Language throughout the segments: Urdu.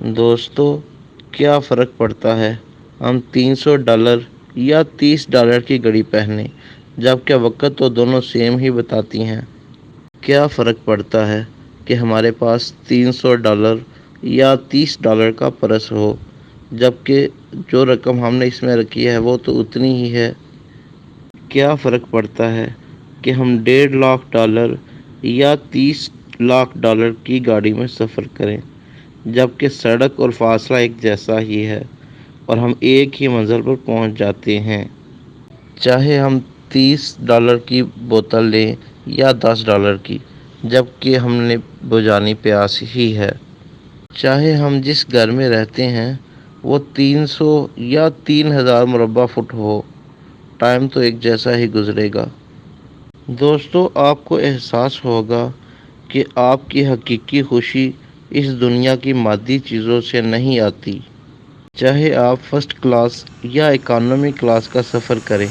دوستو، کیا فرق پڑتا ہے ہم $300 یا $30 کی گھڑی پہنے، جبکہ وقت تو دونوں سیم ہی بتاتی ہیں۔ کیا فرق پڑتا ہے کہ ہمارے پاس $300 یا $30 کا پرس ہو، جبکہ جو رقم ہم نے اس میں رکھی ہے وہ تو اتنی ہی ہے۔ کیا فرق پڑتا ہے کہ ہم $1.5 یا $30 کی گاڑی میں سفر کریں، جبکہ سڑک اور فاصلہ ایک جیسا ہی ہے اور ہم ایک ہی منزل پر پہنچ جاتے ہیں۔ چاہے ہم $30 کی بوتل لیں یا $10 کی، جبکہ ہم نے بجھانی پیاس ہی ہے۔ چاہے ہم جس گھر میں رہتے ہیں وہ 300 یا 3000 مربع فٹ ہو، ٹائم تو ایک جیسا ہی گزرے گا۔ دوستو، آپ کو احساس ہوگا کہ آپ کی حقیقی خوشی اس دنیا کی مادی چیزوں سے نہیں آتی۔ چاہے آپ فرسٹ کلاس یا اکانومی کلاس کا سفر کریں،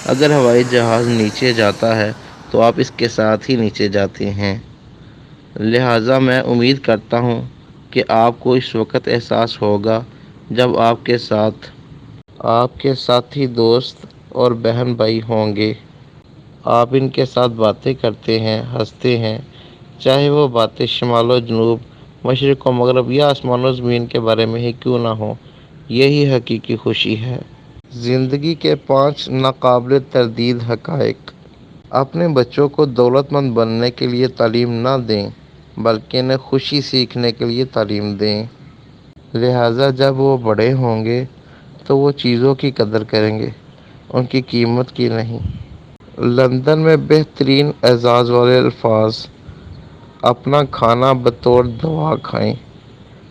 اگر ہوائی جہاز نیچے جاتا ہے تو آپ اس کے ساتھ ہی نیچے جاتے ہیں۔ لہٰذا میں امید کرتا ہوں کہ آپ کو اس وقت احساس ہوگا جب آپ کے ساتھی دوست اور بہن بھائی ہوں گے۔ آپ ان کے ساتھ باتیں کرتے ہیں، ہنستے ہیں، چاہے وہ باتیں شمال و جنوب، مشرق و مغرب یا آسمان و زمین کے بارے میں ہی کیوں نہ ہوں۔ یہی حقیقی خوشی ہے۔ زندگی کے 5 ناقابل تردید حقائق۔ اپنے بچوں کو دولت مند بننے کے لیے تعلیم نہ دیں، بلکہ انہیں خوشی سیکھنے کے لیے تعلیم دیں۔ لہٰذا جب وہ بڑے ہوں گے تو وہ چیزوں کی قدر کریں گے، ان کی قیمت کی نہیں۔ لندن میں بہترین اعزاز والے الفاظ: اپنا کھانا بطور دوا کھائیں،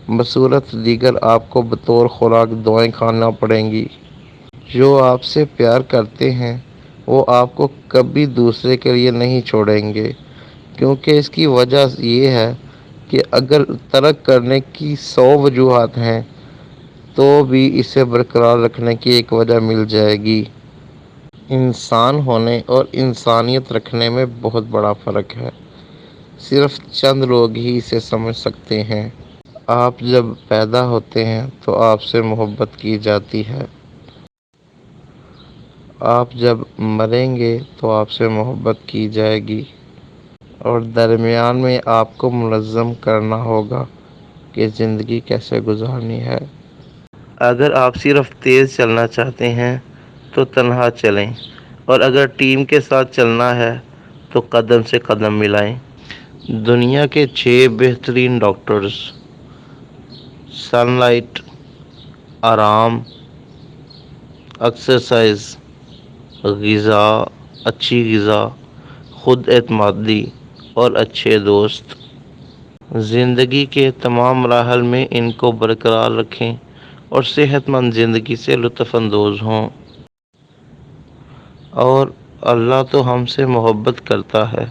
بصورت دیگر آپ کو بطور خوراک دوائیں کھانا پڑیں گی۔ جو آپ سے پیار کرتے ہیں وہ آپ کو کبھی دوسرے کے لیے نہیں چھوڑیں گے، کیونکہ اس کی وجہ یہ ہے کہ اگر ترک کرنے کی 100 وجوہات ہیں تو بھی اسے برقرار رکھنے کی ایک وجہ مل جائے گی۔ انسان ہونے اور انسانیت رکھنے میں بہت بڑا فرق ہے، صرف چند لوگ ہی اسے سمجھ سکتے ہیں۔ آپ جب پیدا ہوتے ہیں تو آپ سے محبت کی جاتی ہے۔ آپ جب مریں گے تو آپ سے محبت کی جائے گی، اور درمیان میں آپ کو منظم کرنا ہوگا کہ زندگی کیسے گزارنی ہے۔ اگر آپ صرف تیز چلنا چاہتے ہیں تو تنہا چلیں، اور اگر ٹیم کے ساتھ چلنا ہے تو قدم سے قدم ملائیں۔ دنیا کے 6 بہترین ڈاکٹرز: سن لائٹ، آرام، ایکسرسائز، غذا، اچھی غذا، خود اعتمادی اور اچھے دوست۔ زندگی کے تمام مراحل میں ان کو برقرار رکھیں اور صحت مند زندگی سے لطف اندوز ہوں۔ اور اللہ تو ہم سے محبت کرتا ہے۔